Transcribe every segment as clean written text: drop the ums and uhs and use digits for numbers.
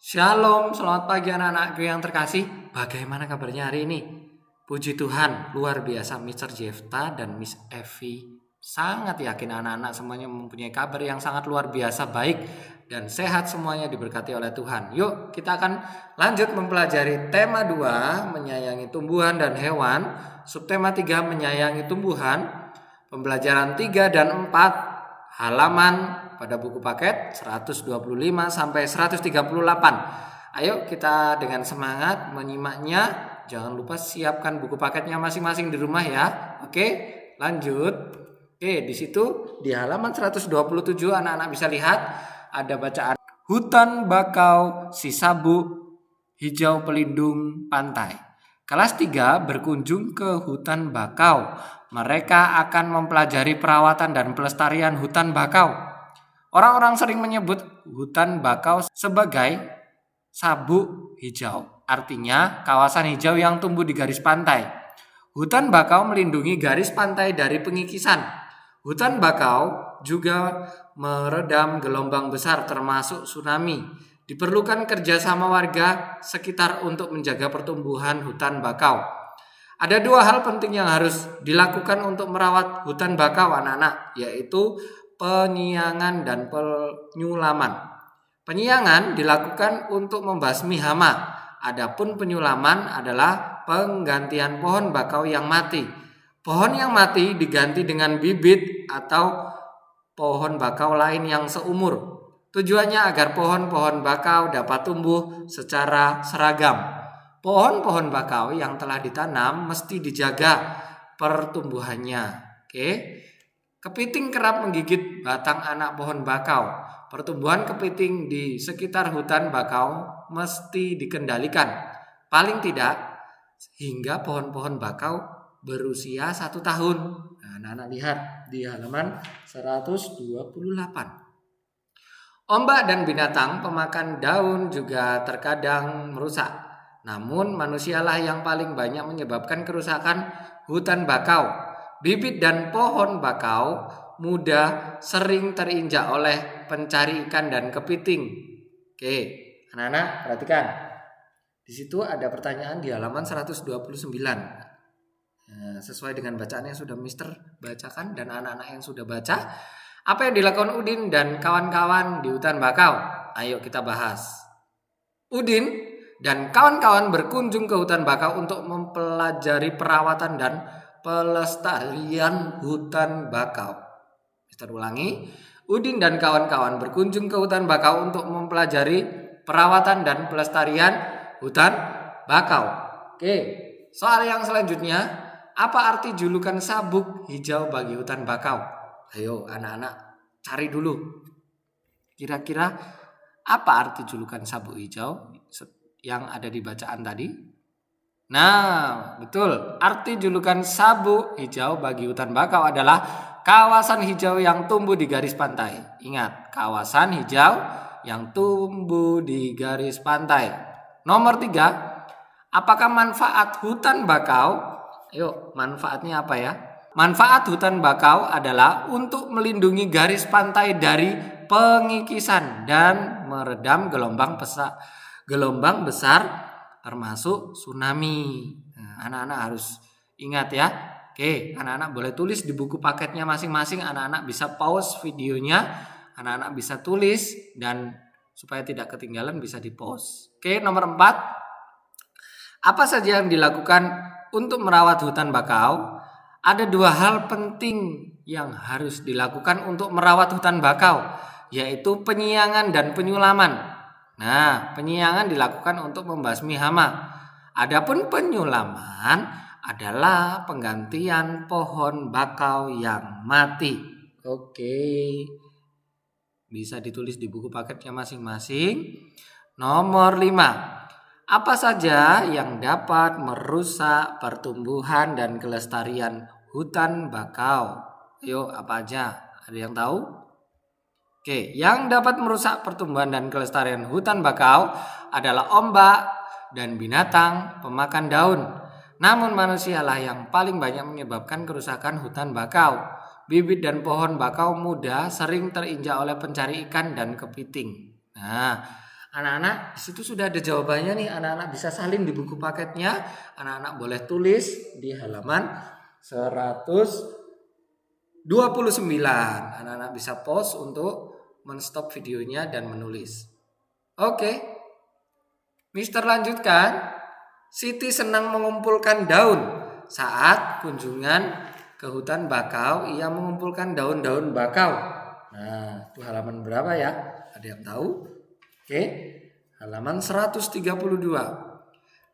Shalom, selamat pagi anak-anakku yang terkasih. Bagaimana kabarnya hari ini? Puji Tuhan, luar biasa Mr. Jefta dan Miss Evi. Sangat yakin anak-anak semuanya mempunyai kabar yang sangat luar biasa baik dan sehat semuanya diberkati oleh Tuhan. Yuk, kita akan lanjut mempelajari tema 2, menyayangi tumbuhan dan hewan. Subtema 3, menyayangi tumbuhan. Pembelajaran 3 dan 4, halaman pada buku paket 125 sampai 138. Ayo kita dengan semangat menyimaknya. Jangan lupa siapkan buku paketnya masing-masing di rumah ya. Oke, lanjut. Oke, di situ di halaman 127 anak-anak bisa lihat ada bacaan hutan bakau si sabuk hijau pelindung pantai. Kelas 3 berkunjung ke hutan bakau. Mereka akan mempelajari perawatan dan pelestarian hutan bakau. Orang-orang sering menyebut hutan bakau sebagai sabuk hijau. Artinya kawasan hijau yang tumbuh di garis pantai. Hutan bakau melindungi garis pantai dari pengikisan. Hutan bakau juga meredam gelombang besar termasuk tsunami. Diperlukan kerjasama warga sekitar untuk menjaga pertumbuhan hutan bakau. Ada 2 hal penting yang harus dilakukan untuk merawat hutan bakau anak-anak, yaitu penyiangan dan penyulaman. Penyiangan dilakukan untuk membasmi hama. Adapun penyulaman adalah penggantian pohon bakau yang mati. Pohon yang mati diganti dengan bibit atau pohon bakau lain yang seumur. Tujuannya agar pohon-pohon bakau dapat tumbuh secara seragam. Pohon-pohon bakau yang telah ditanam mesti dijaga pertumbuhannya. Oke. Kepiting kerap menggigit batang anak pohon bakau. Pertumbuhan kepiting di sekitar hutan bakau mesti dikendalikan. Paling tidak hingga pohon-pohon bakau berusia 1 tahun. Nah, anak-anak lihat di halaman 128. Ombak dan binatang pemakan daun juga terkadang merusak. Namun manusialah yang paling banyak menyebabkan kerusakan hutan bakau. Bibit dan pohon bakau muda sering terinjak oleh pencari ikan dan kepiting. Oke, anak-anak perhatikan. Di situ ada pertanyaan di halaman 129. Sesuai dengan bacaan yang sudah Mister bacakan dan anak-anak yang sudah baca, apa yang dilakukan Udin dan kawan-kawan di hutan bakau? Ayo kita bahas. Udin dan kawan-kawan berkunjung ke hutan bakau untuk mempelajari perawatan dan pelestarian hutan bakau. Mister ulangi. Udin dan kawan-kawan berkunjung ke hutan bakau untuk mempelajari perawatan dan pelestarian hutan bakau. Oke, soal yang selanjutnya, apa arti julukan sabuk hijau bagi hutan bakau? Ayo anak-anak cari dulu. Kira-kira apa arti julukan sabuk hijau yang ada di bacaan tadi? Nah, betul. Arti julukan sabuk hijau bagi hutan bakau adalah kawasan hijau yang tumbuh di garis pantai. Ingat, kawasan hijau yang tumbuh di garis pantai. Nomor 3, apakah manfaat hutan bakau? Yuk, manfaatnya apa ya? Manfaat hutan bakau adalah untuk melindungi garis pantai dari pengikisan dan meredam gelombang besar termasuk tsunami. Nah, anak-anak harus ingat ya. Oke, anak-anak boleh tulis di buku paketnya masing-masing. Anak-anak bisa pause videonya. Anak-anak bisa tulis dan supaya tidak ketinggalan bisa di-pause. Oke, nomor 4. Apa saja yang dilakukan untuk merawat hutan bakau? Ada 2 hal penting yang harus dilakukan untuk merawat hutan bakau, yaitu penyiangan dan penyulaman. Nah, penyiangan dilakukan untuk membasmi hama. Adapun penyulaman adalah penggantian pohon bakau yang mati. Oke. Bisa ditulis di buku paketnya masing-masing. Nomor 5. Apa saja yang dapat merusak pertumbuhan dan kelestarian hutan bakau? Ayo, apa aja? Ada yang tahu? Oke, yang dapat merusak pertumbuhan dan kelestarian hutan bakau adalah ombak dan binatang pemakan daun. Namun manusialah yang paling banyak menyebabkan kerusakan hutan bakau. Bibit dan pohon bakau muda sering terinjak oleh pencari ikan dan kepiting. Nah, Anak-anak, di situ sudah ada jawabannya nih. Anak-anak bisa salin di buku paketnya. Anak-anak boleh tulis di halaman 129. Anak-anak bisa pause untuk men-stop videonya dan menulis. Oke. Mister lanjutkan. Siti senang mengumpulkan daun. Saat kunjungan ke hutan bakau, ia mengumpulkan daun-daun bakau. Nah, itu halaman berapa ya? Ada yang tahu? Oke, halaman 132.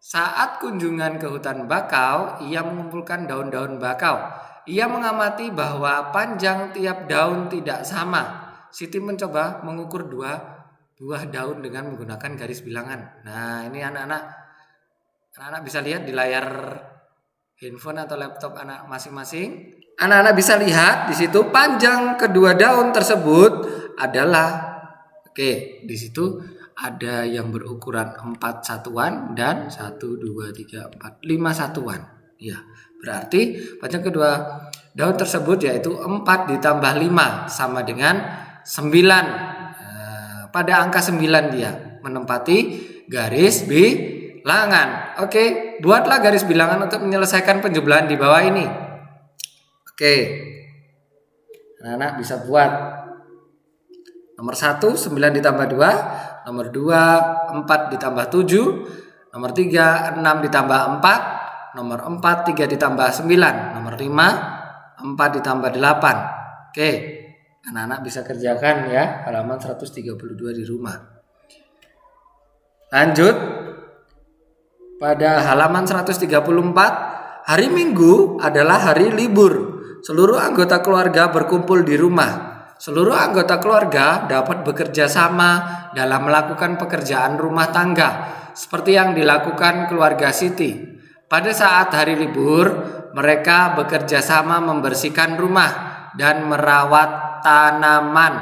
Saat kunjungan ke hutan bakau, ia mengumpulkan daun-daun bakau. Ia mengamati bahwa panjang tiap daun tidak sama. Siti mencoba mengukur 2 buah daun dengan menggunakan garis bilangan. Nah, ini anak-anak bisa lihat di layar handphone atau laptop anak masing-masing. Anak-anak bisa lihat di situ panjang kedua daun tersebut adalah di situ ada yang berukuran 4 satuan dan 1 2 3 4 5 satuan. Ya, berarti panjang kedua daun tersebut yaitu 4 ditambah 5 sama dengan 9. Pada angka 9 dia menempati garis bilangan. Oke, buatlah garis bilangan untuk menyelesaikan penjumlahan di bawah ini. Oke, anak-anak bisa buat. Nomor 1, 9 ditambah 2. Nomor 2, 4 ditambah 7. Nomor 3, 6 ditambah 4. Nomor 4, 3 ditambah 9. Nomor 5, 4 ditambah 8. Oke, anak-anak bisa kerjakan ya, halaman 132 di rumah. Lanjut. Pada halaman 134, hari Minggu adalah hari libur. Seluruh anggota keluarga berkumpul di rumah. Seluruh anggota keluarga dapat bekerja sama dalam melakukan pekerjaan rumah tangga, seperti yang dilakukan keluarga Siti. Pada saat hari libur, mereka bekerja sama membersihkan rumah dan merawat tanaman.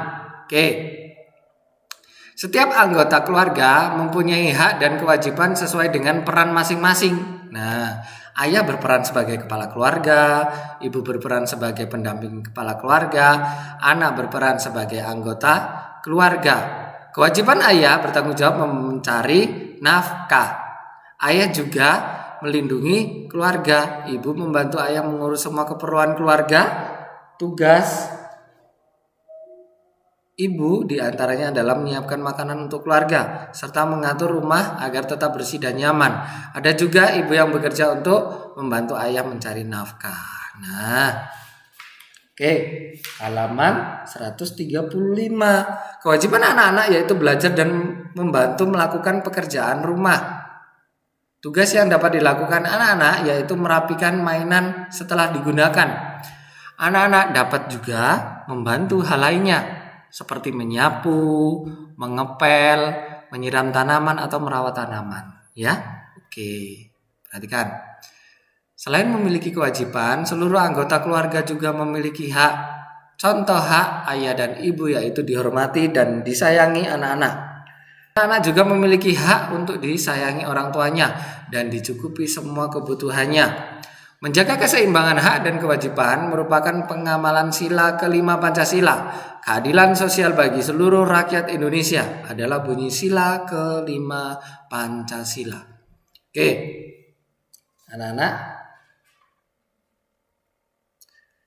Setiap anggota keluarga mempunyai hak dan kewajiban sesuai dengan peran masing-masing. Nah, ayah berperan sebagai kepala keluarga, ibu berperan sebagai pendamping kepala keluarga, anak berperan sebagai anggota keluarga. Kewajiban ayah bertanggung jawab mencari nafkah. Ayah juga melindungi keluarga. Ibu membantu ayah mengurus semua keperluan keluarga. Tugas ibu diantaranya adalah menyiapkan makanan untuk keluarga serta mengatur rumah agar tetap bersih dan nyaman. Ada juga ibu yang bekerja untuk membantu ayah mencari nafkah. Nah, halaman 135. Kewajiban anak-anak yaitu belajar dan membantu melakukan pekerjaan rumah. Tugas yang dapat dilakukan anak-anak yaitu merapikan mainan setelah digunakan. Anak-anak dapat juga membantu hal lainnya, seperti menyapu, mengepel, menyiram tanaman atau merawat tanaman. Ya, perhatikan. Selain memiliki kewajiban, seluruh anggota keluarga juga memiliki hak. Contoh hak ayah dan ibu yaitu dihormati dan disayangi anak-anak. Anak-anak juga memiliki hak untuk disayangi orang tuanya dan dicukupi semua kebutuhannya. Menjaga keseimbangan hak dan kewajiban merupakan pengamalan sila kelima Pancasila. Keadilan sosial bagi seluruh rakyat Indonesia adalah bunyi sila kelima Pancasila. Anak-anak.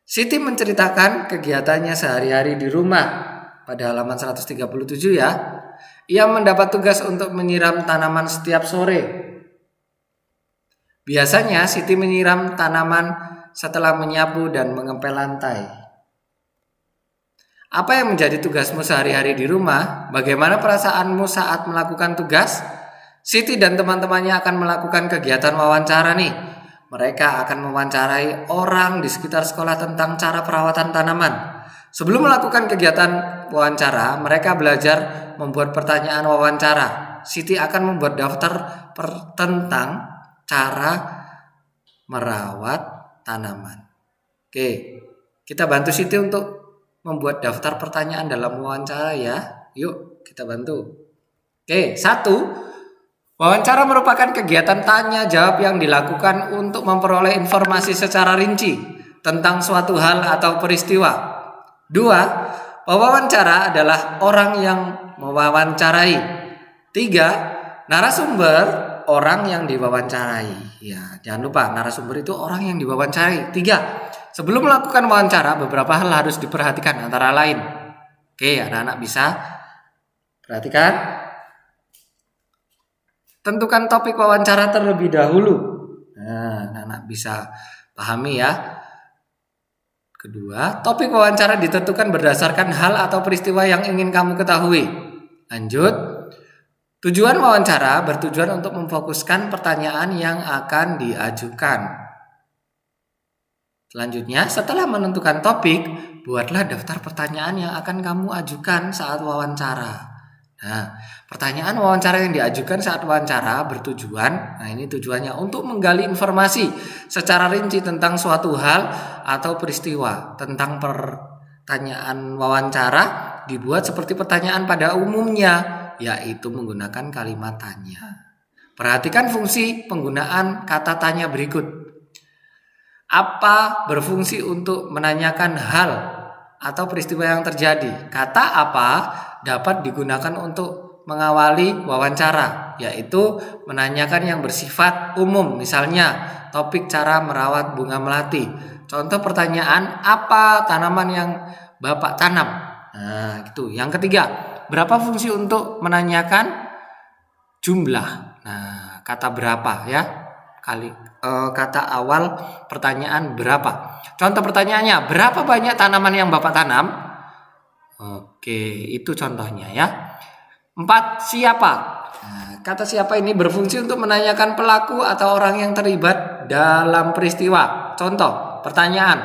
Siti menceritakan kegiatannya sehari-hari di rumah pada halaman 137 ya. Ia mendapat tugas untuk menyiram tanaman setiap sore. Biasanya Siti menyiram tanaman setelah menyapu dan mengepel lantai. Apa yang menjadi tugasmu sehari-hari di rumah? Bagaimana perasaanmu saat melakukan tugas? Siti dan teman-temannya akan melakukan kegiatan wawancara nih. Mereka akan mewawancarai orang di sekitar sekolah tentang cara perawatan tanaman. Sebelum melakukan kegiatan wawancara, mereka belajar membuat pertanyaan wawancara. Siti akan membuat daftar tentang cara merawat tanaman. Kita bantu Siti untuk membuat daftar pertanyaan dalam wawancara ya. Yuk, kita bantu. 1. Wawancara merupakan kegiatan tanya jawab yang dilakukan untuk memperoleh informasi secara rinci tentang suatu hal atau peristiwa. 2. Pewawancara adalah orang yang mewawancarai. 3. 3. Narasumber orang yang diwawancarai. Ya, jangan lupa narasumber itu orang yang diwawancarai. 3. Sebelum melakukan wawancara, beberapa hal harus diperhatikan antara lain. Oke, anak-anak bisa perhatikan. Tentukan topik wawancara terlebih dahulu. Nah, anak-anak bisa pahami ya. Kedua, topik wawancara ditentukan berdasarkan hal atau peristiwa yang ingin kamu ketahui. Lanjut. Tujuan wawancara bertujuan untuk memfokuskan pertanyaan yang akan diajukan. Selanjutnya, setelah menentukan topik, buatlah daftar pertanyaan yang akan kamu ajukan saat wawancara. Nah, pertanyaan wawancara yang diajukan saat wawancara bertujuan, ini tujuannya untuk menggali informasi secara rinci tentang suatu hal atau peristiwa. Tentang pertanyaan wawancara dibuat seperti pertanyaan pada umumnya, yaitu menggunakan kalimat tanya. Perhatikan fungsi penggunaan kata tanya berikut. Apa berfungsi untuk menanyakan hal atau peristiwa yang terjadi. Kata apa dapat digunakan untuk mengawali wawancara, yaitu menanyakan yang bersifat umum. Misalnya, topik cara merawat bunga melati. Contoh pertanyaan, apa tanaman yang Bapak tanam? Nah, gitu. Yang ketiga, berapa fungsi untuk menanyakan jumlah. Nah, kata berapa ya? Kata awal pertanyaan berapa. Contoh pertanyaannya, berapa banyak tanaman yang Bapak tanam? Oke, itu contohnya ya. 4. Siapa? Nah, kata siapa ini berfungsi untuk menanyakan pelaku atau orang yang terlibat dalam peristiwa. Contoh pertanyaan,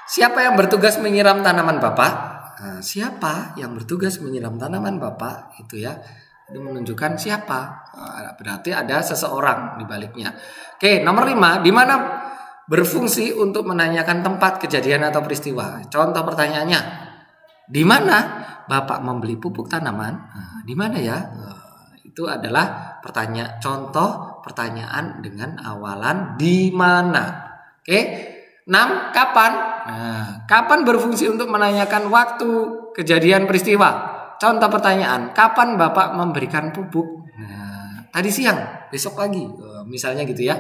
siapa yang bertugas menyiram tanaman Bapak? Nah, siapa yang bertugas menyiram tanaman Bapak? Itu ya. Itu menunjukkan siapa. Berarti ada seseorang di baliknya. Oke, nomor 5, di mana berfungsi untuk menanyakan tempat kejadian atau peristiwa. Contoh pertanyaannya, di mana Bapak membeli pupuk tanaman? Nah, di mana ya? Itu adalah contoh pertanyaan dengan awalan di mana. Oke, 6, kapan? Nah, kapan berfungsi untuk menanyakan waktu kejadian peristiwa. Contoh pertanyaan, kapan Bapak memberikan pupuk? Nah, tadi siang, besok pagi. Misalnya gitu ya.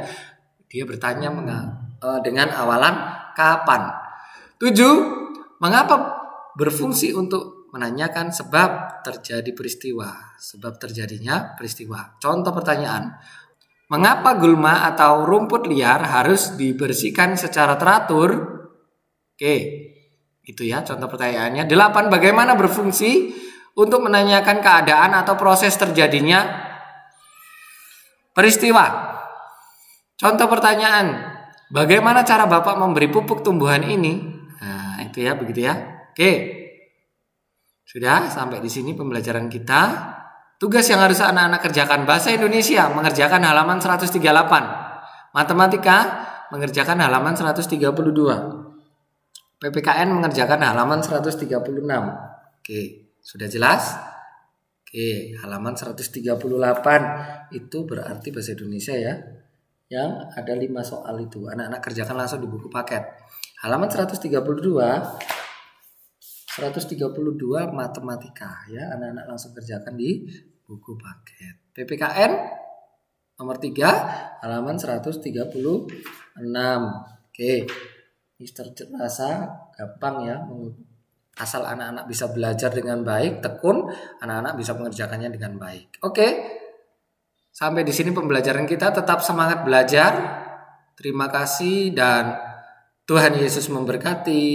Dia bertanya dengan awalan kapan. 7, mengapa berfungsi untuk menanyakan sebab terjadi peristiwa. Sebab terjadinya peristiwa. Contoh pertanyaan, mengapa gulma atau rumput liar harus dibersihkan secara teratur? Oke, itu ya contoh pertanyaannya. 8, bagaimana berfungsi untuk menanyakan keadaan atau proses terjadinya peristiwa. Contoh pertanyaan, bagaimana cara Bapak memberi pupuk tumbuhan ini? Nah, itu ya, begitu ya. Oke. Sudah sampai di sini pembelajaran kita. Tugas yang harus anak-anak kerjakan, bahasa Indonesia mengerjakan halaman 138. Matematika mengerjakan halaman 132. PPKN mengerjakan halaman 136. Oke. Sudah jelas? Oke, halaman 138 itu berarti bahasa Indonesia ya. Yang ada 5 soal itu. Anak-anak kerjakan langsung di buku paket. Halaman 132 matematika ya. Anak-anak langsung kerjakan di buku paket. PPKN nomor 3 halaman 136. Oke. Mister rasa gampang ya. Asal anak-anak bisa belajar dengan baik, tekun, anak-anak bisa mengerjakannya dengan baik. Oke. Sampai di sini pembelajaran kita, tetap semangat belajar. Terima kasih dan Tuhan Yesus memberkati.